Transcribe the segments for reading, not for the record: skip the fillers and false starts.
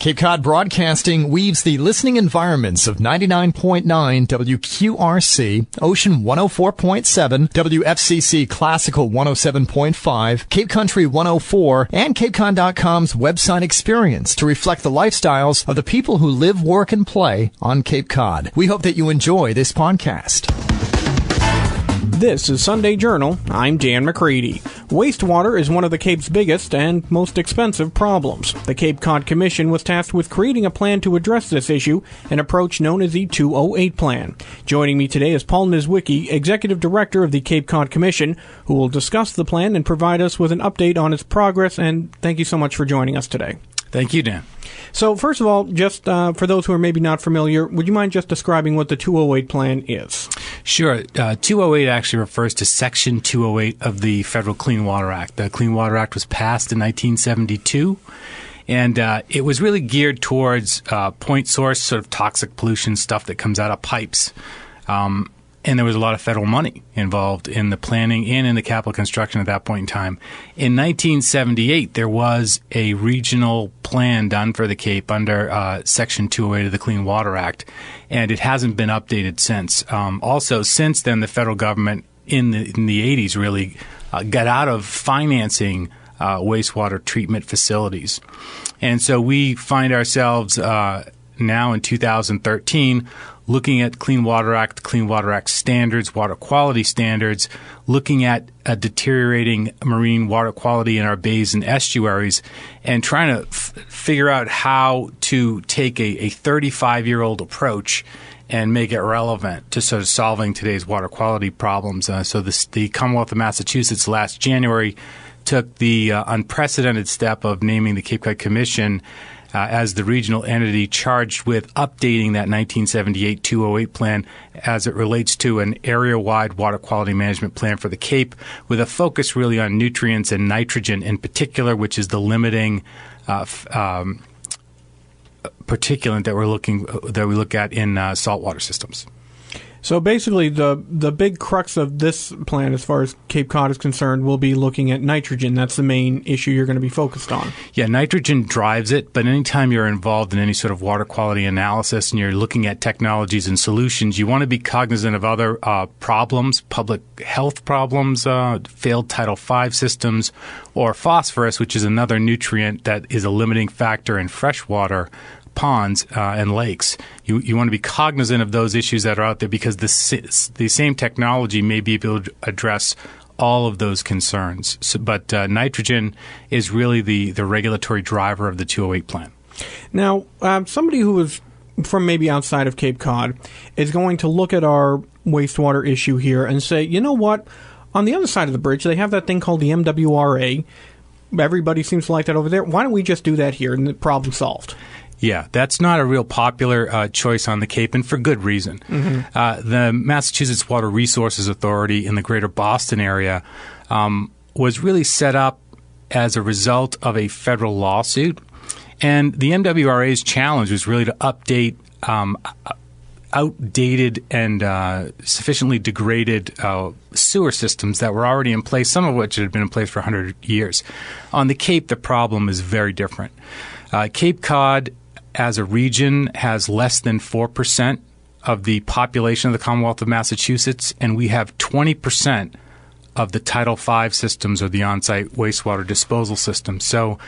Cape Cod Broadcasting weaves the listening environments of 99.9 WQRC, Ocean 104.7, WFCC Classical 107.5, Cape Country 104, and CapeCon.com's website experience to reflect the lifestyles of the people who live, work, and play on Cape Cod. We hope that you enjoy this podcast. This is Sunday Journal. I'm Dan McCready. Wastewater is one of the Cape's biggest and most expensive problems. The Cape Cod Commission was tasked with creating a plan to address this issue, an approach known as the 208 Plan. Joining me today is Paul Niedzwiecki, Executive Director of the Cape Cod Commission, who will discuss the plan and provide us with an update on its progress. And thank you so much for joining us today. Thank you, Dan. So first of all, just for those who are maybe not familiar, would you mind just describing what the 208 Plan is? Sure. 208 actually refers to Section 208 of the Federal Clean Water Act. The Clean Water Act was passed in 1972, and it was really geared towards point source, sort of toxic pollution stuff that comes out of pipes. And there was a lot of federal money involved in the planning and in the capital construction at that point in time. In 1978, there was a regional plan done for the Cape under Section 208 of the Clean Water Act, and it hasn't been updated since. Also, since then, the federal government in the 80s really got out of financing wastewater treatment facilities. And so we find ourselves now in 2013 looking at Clean Water Act standards, water quality standards, looking at a deteriorating marine water quality in our bays and estuaries, and trying to figure out how to take a 35-year-old approach and make it relevant to sort of solving today's water quality problems. So the Commonwealth of Massachusetts last January took the unprecedented step of naming the Cape Cod Commission as the regional entity charged with updating that 1978 208 plan as it relates to an area-wide water quality management plan for the Cape, with a focus really on nutrients and nitrogen in particular, which is the limiting particulate that we look at in saltwater systems. So basically, the big crux of this plan, as far as Cape Cod is concerned, will be looking at nitrogen. That's the main issue you're going to be focused on. Yeah, nitrogen drives it, but anytime you're involved in any sort of water quality analysis and you're looking at technologies and solutions, you want to be cognizant of other problems, public health problems, failed Title V systems, or phosphorus, which is another nutrient that is a limiting factor in freshwater ponds and lakes. You want to be cognizant of those issues that are out there, because the same technology may be able to address all of those concerns. But nitrogen is really the regulatory driver of the 208 plan. Now, somebody who is from maybe outside of Cape Cod is going to look at our wastewater issue here and say, you know what, on the other side of the bridge, they have that thing called the MWRA. Everybody seems to like that over there. Why don't we just do that here and the problem solved? Yeah, that's not a real popular choice on the Cape, and for good reason. Mm-hmm. The Massachusetts Water Resources Authority in the greater Boston area was really set up as a result of a federal lawsuit. And the MWRA's challenge was really to update outdated and sufficiently degraded sewer systems that were already in place, some of which had been in place for 100 years. On the Cape, the problem is very different. Cape Cod, as a region, has less than 4% of the population of the Commonwealth of Massachusetts, and we have 20% of the Title V systems, or the on-site wastewater disposal system. So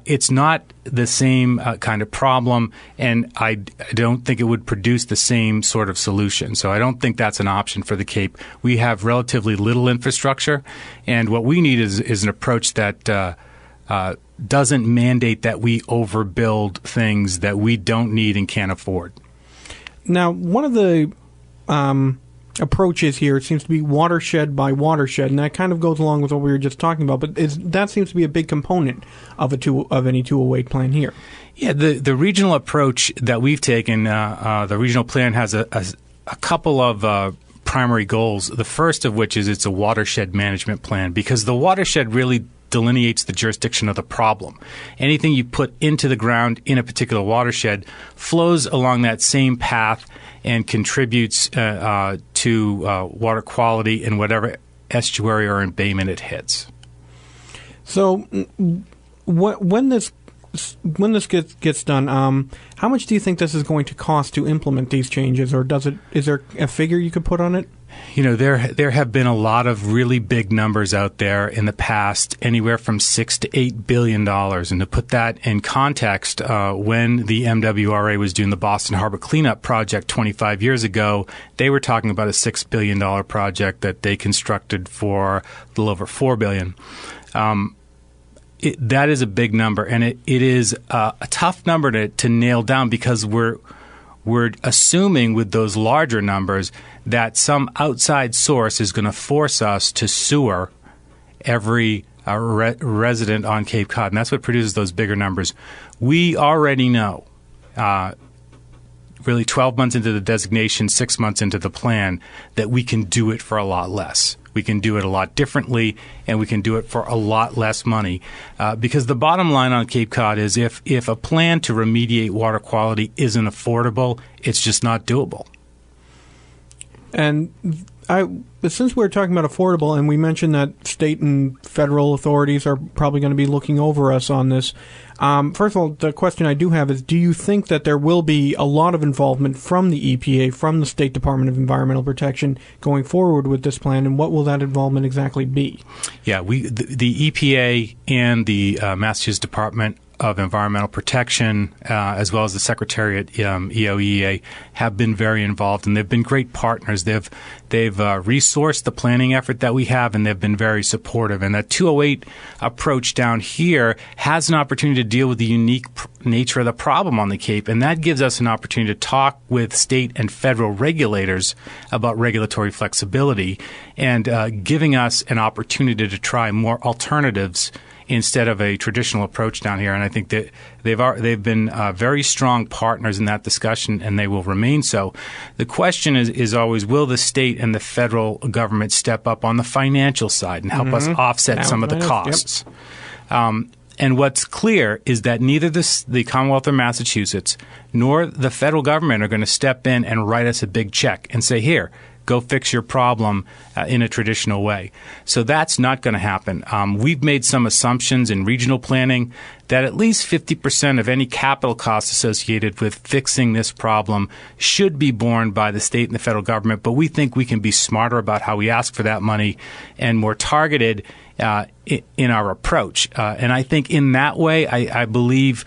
it's not the same kind of problem, and I don't think it would produce the same sort of solution. So I don't think that's an option for the Cape. We have relatively little infrastructure, and what we need is an approach that doesn't mandate that we overbuild things that we don't need and can't afford. Now, one of the approaches here seems to be watershed by watershed, and that kind of goes along with what we were just talking about, but that seems to be a big component of any 208 plan here. Yeah, the regional approach that we've taken, the regional plan has a couple of primary goals, the first of which is it's a watershed management plan, because the watershed really delineates the jurisdiction of the problem. Anything you put into the ground in a particular watershed flows along that same path and contributes to water quality in whatever estuary or embayment it hits. So when this when this gets done, how much do you think this is going to cost to implement these changes, or is there a figure you could put on it? There have been a lot of really big numbers out there in the past, anywhere from $6 to $8 billion. And to put that in context, when the MWRA was doing the Boston Harbor Cleanup Project 25 years ago, they were talking about a $6 billion project that they constructed for a little over $4 billion. That is a big number, and it is a tough number to nail down, because we're assuming with those larger numbers that some outside source is going to force us to sewer every resident on Cape Cod, and that's what produces those bigger numbers. We already know, really 12 months into the designation, 6 months into the plan, that we can do it for a lot less. We can do it a lot differently, and we can do it for a lot less money. Because the bottom line on Cape Cod is if a plan to remediate water quality isn't affordable, it's just not doable. And since we're talking about affordable, and we mentioned that state and federal authorities are probably going to be looking over us on this, first of all, the question I do have is, do you think that there will be a lot of involvement from the EPA, from the State Department of Environmental Protection, going forward with this plan, and what will that involvement exactly be? Yeah, the EPA and the Massachusetts Department of Environmental Protection, as well as the Secretariat, EOEA, have been very involved, and they've been great partners. They've resourced the planning effort that we have, and they've been very supportive. And that 208 approach down here has an opportunity to deal with the unique nature of the problem on the Cape, and that gives us an opportunity to talk with state and federal regulators about regulatory flexibility, and giving us an opportunity to try more alternatives instead of a traditional approach down here. And I think that they've been very strong partners in that discussion, and they will remain so. The question is always, will the state and the federal government step up on the financial side and help us offset some of the costs? Yep. And what's clear is that neither the Commonwealth of Massachusetts nor the federal government are going to step in and write us a big check and say, here, go fix your problem in a traditional way. So that's not going to happen. We've made some assumptions in regional planning that at least 50% of any capital costs associated with fixing this problem should be borne by the state and the federal government, but we think we can be smarter about how we ask for that money and more targeted in our approach. And I think in that way, I believe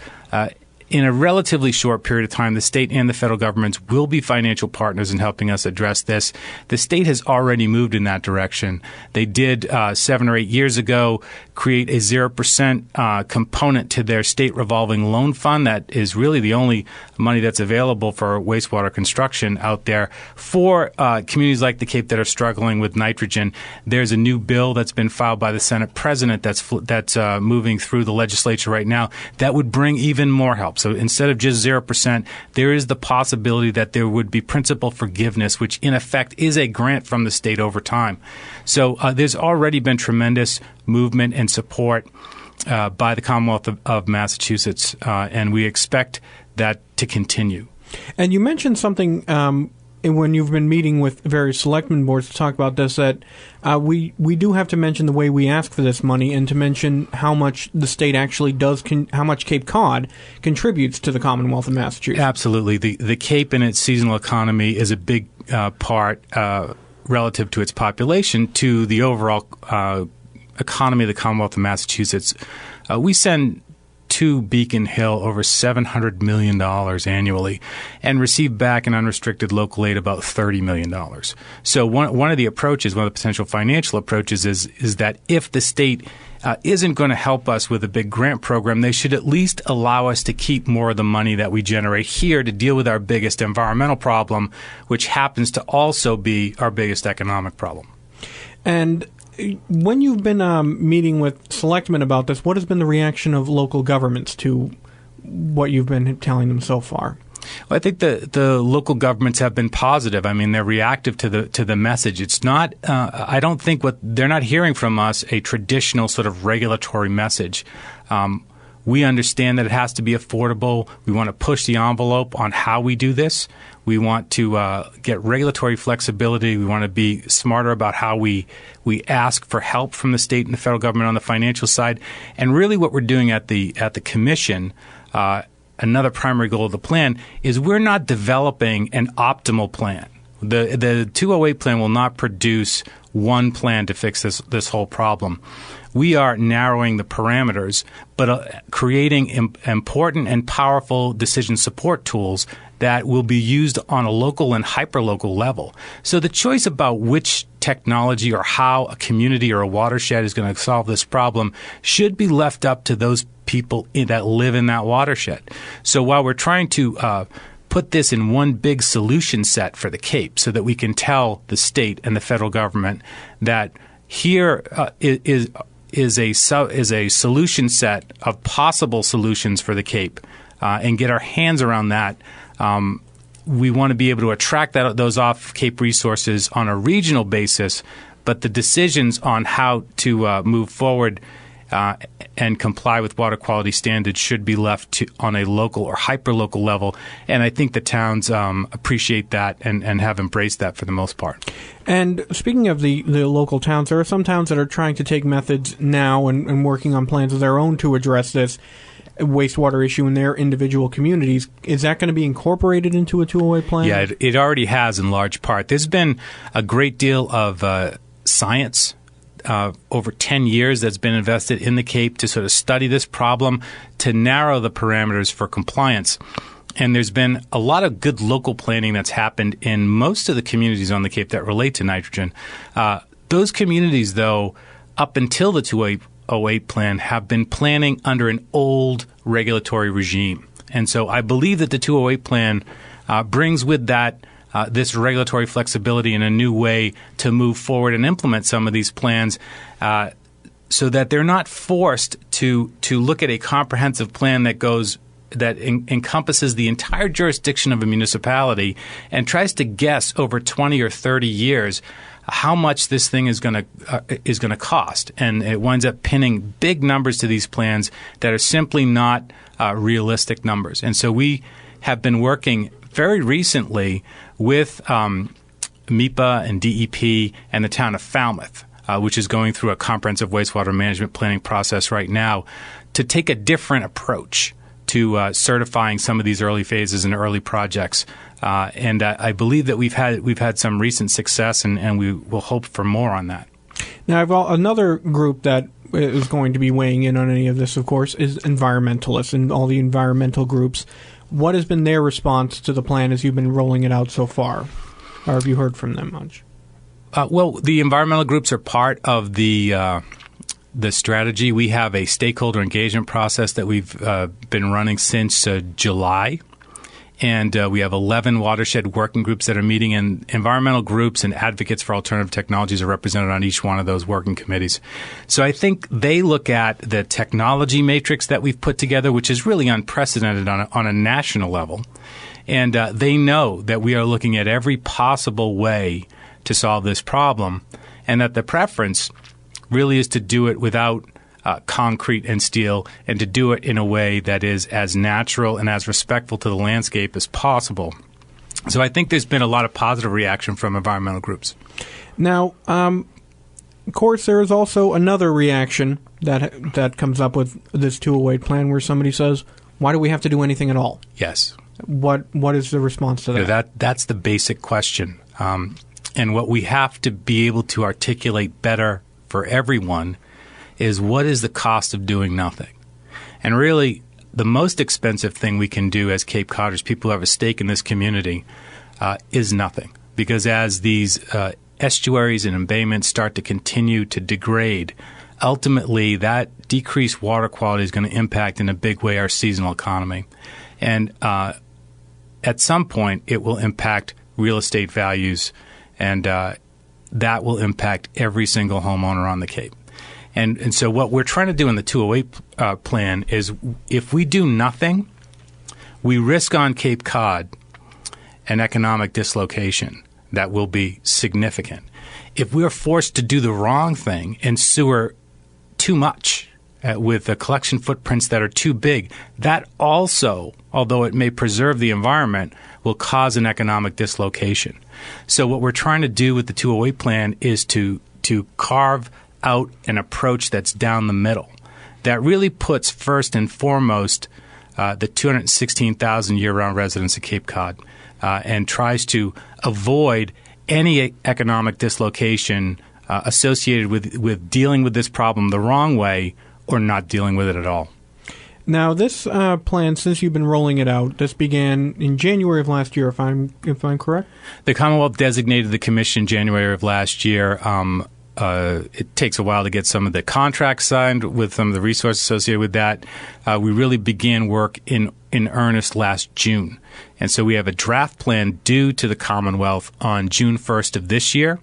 in a relatively short period of time, the state and the federal governments will be financial partners in helping us address this. The state has already moved in that direction. They did 7 or 8 years ago create a 0% component to their state revolving loan fund. That is really the only money that's available for wastewater construction out there for communities like the Cape that are struggling with nitrogen. There's a new bill that's been filed by the Senate President that's moving through the legislature right now that would bring even more help. So instead of just 0%, there is the possibility that there would be principal forgiveness, which in effect is a grant from the state over time. So there's already been tremendous movement and support by the Commonwealth of Massachusetts, and we expect that to continue. And you mentioned something when you've been meeting with various selectmen boards to talk about this, that we do have to mention the way we ask for this money, and to mention how much the state actually does, how much Cape Cod contributes to the Commonwealth of Massachusetts. Absolutely. The Cape and its seasonal economy is a big part relative to its population to the overall economy of the Commonwealth of Massachusetts. We send to Beacon Hill over $700 million annually and receive back in unrestricted local aid about $30 million. So one of the approaches, one of the potential financial approaches is that if the state isn't going to help us with a big grant program, they should at least allow us to keep more of the money that we generate here to deal with our biggest environmental problem, which happens to also be our biggest economic problem. And when you've been meeting with selectmen about this, what has been the reaction of local governments to what you've been telling them so far? Well, I think the local governments have been positive. I mean, they're reactive to the message. It's not. I don't think they're not hearing from us a traditional sort of regulatory message. We understand that it has to be affordable. We want to push the envelope on how we do this. We want to get regulatory flexibility. We want to be smarter about how we ask for help from the state and the federal government on the financial side. And really what we're doing at the commission, another primary goal of the plan, is we're not developing an optimal plan. The 208 plan will not produce one plan to fix this whole problem. We are narrowing the parameters, but creating important and powerful decision support tools that will be used on a local and hyperlocal level. So the choice about which technology or how a community or a watershed is going to solve this problem should be left up to those people that live in that watershed. So while we're trying to put this in one big solution set for the Cape so that we can tell the state and the federal government that here is a solution set of possible solutions for the Cape and get our hands around that. We want to be able to attract those off-Cape resources on a regional basis, but the decisions on how to move forward and comply with water quality standards should be left on a local or hyperlocal level. And I think the towns appreciate that and have embraced that for the most part. And speaking of the local towns, there are some towns that are trying to take methods now and working on plans of their own to address this wastewater issue in their individual communities. Is that going to be incorporated into a 208 plan? Yeah, it already has in large part. There's been a great deal of science over 10 years that's been invested in the Cape to sort of study this problem, to narrow the parameters for compliance. And there's been a lot of good local planning that's happened in most of the communities on the Cape that relate to nitrogen. Those communities, though, up until the 208 plan, have been planning under an old regulatory regime. And so I believe that the 208 plan brings with that this regulatory flexibility in a new way to move forward and implement some of these plans so that they're not forced to look at a comprehensive plan that encompasses the entire jurisdiction of a municipality and tries to guess over 20 or 30 years how much this thing is going to cost. And it winds up pinning big numbers to these plans that are simply not realistic numbers. And so we have been working very recently with MEPA and DEP and the town of Falmouth, which is going through a comprehensive wastewater management planning process right now, to take a different approach to certifying some of these early phases and early projects. And I believe that we've had some recent success, and we will hope for more on that. Now, another group that is going to be weighing in on any of this, of course, is environmentalists and all the environmental groups. What has been their response to the plan as you've been rolling it out so far? Or have you heard from them much? Well, the environmental groups are part of the strategy. We have a stakeholder engagement process that we've been running since July. And we have 11 watershed working groups that are meeting, and environmental groups and advocates for alternative technologies are represented on each one of those working committees. So I think they look at the technology matrix that we've put together, which is really unprecedented on a national level. And they know that we are looking at every possible way to solve this problem, and that the preference really is to do it without concrete and steel, and to do it in a way that is as natural and as respectful to the landscape as possible. So I think there's been a lot of positive reaction from environmental groups. Now, of course, there is also another reaction that comes up with this 208 plan where somebody says, why do we have to do anything at all? Yes. What is the response to that? That's the basic question. And what we have to be able to articulate better for everyone is, what is the cost of doing nothing? And really, the most expensive thing we can do as Cape Codders, people who have a stake in this community, is nothing. Because as these estuaries and embayments start to continue to degrade, ultimately that decreased water quality is going to impact in a big way our seasonal economy. And at some point, it will impact real estate values, and that will impact every single homeowner on the Cape. And so what we're trying to do in the 208 plan is, if we do nothing, we risk on Cape Cod an economic dislocation that will be significant. If we're forced to do the wrong thing and sewer too much with collection footprints that are too big, that also, although it may preserve the environment, will cause an economic dislocation. So what we're trying to do with the 208 plan is to carve out an approach that's down the middle, that really puts first and foremost the 216,000 year-round residents of Cape Cod and tries to avoid any economic dislocation associated with dealing with this problem the wrong way or not dealing with it at all. Now, this plan, since you've been rolling it out, this began in January of last year, if I'm correct? The Commonwealth designated the commission January of last year. It takes a while to get some of the contracts signed with some of the resources associated with that. We really began work in earnest last June. And so we have a draft plan due to the Commonwealth on June 1st of this year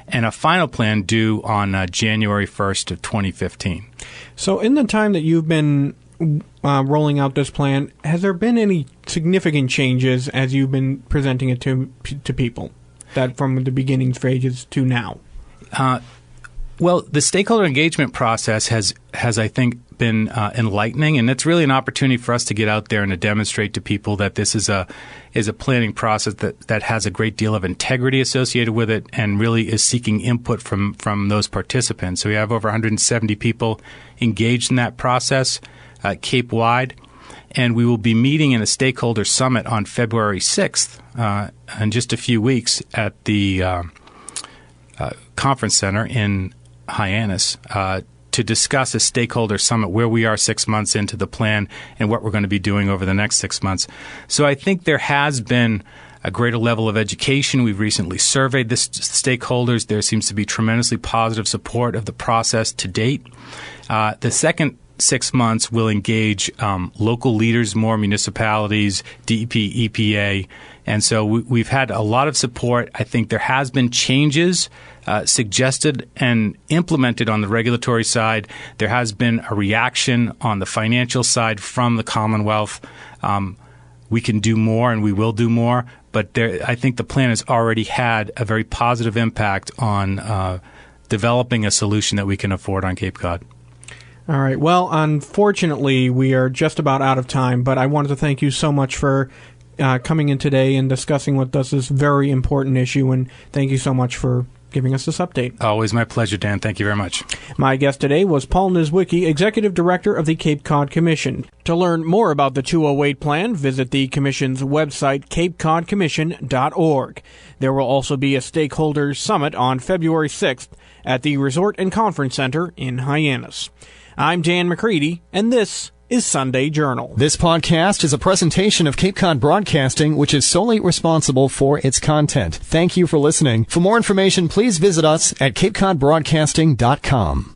and a final plan due on January 1st of 2015. So in the time that you've been rolling out this plan, has there been any significant changes as you've been presenting it to people, that from the beginning stages to now? Well, the stakeholder engagement process has I think, been enlightening, and it's really an opportunity for us to get out there and to demonstrate to people that this is a planning process that has a great deal of integrity associated with it and really is seeking input from those participants. So we have over 170 people engaged in that process Cape-wide, and we will be meeting in a Stakeholder Summit on February 6th in just a few weeks at the conference center in Hyannis to discuss a Stakeholder Summit where we are 6 months into the plan and what we're going to be doing over the next 6 months. So I think there has been a greater level of education. We've recently surveyed the stakeholders. There seems to be tremendously positive support of the process to date. The second 6 months will engage local leaders more, municipalities, DEP, EPA. And so we've had a lot of support. I think there has been changes suggested and implemented on the regulatory side. There has been a reaction on the financial side from the Commonwealth. We can do more and we will do more. But I think the plan has already had a very positive impact on developing a solution that we can afford on Cape Cod. All right. Well, unfortunately, we are just about out of time, but I wanted to thank you so much for coming in today and discussing with us this very important issue, and thank you so much for giving us this update. Always my pleasure, Dan. Thank you very much. My guest today was Paul Niedzwiecki, Executive Director of the Cape Cod Commission. To learn more about the 208 plan, visit the Commission's website, capecodcommission.org. There will also be a Stakeholder Summit on February 6th at the Resort and Conference Center in Hyannis. I'm Dan McCready, and this is Sunday Journal. This podcast is a presentation of Cape Cod Broadcasting, which is solely responsible for its content. Thank you for listening. For more information, please visit us at capecodbroadcasting.com.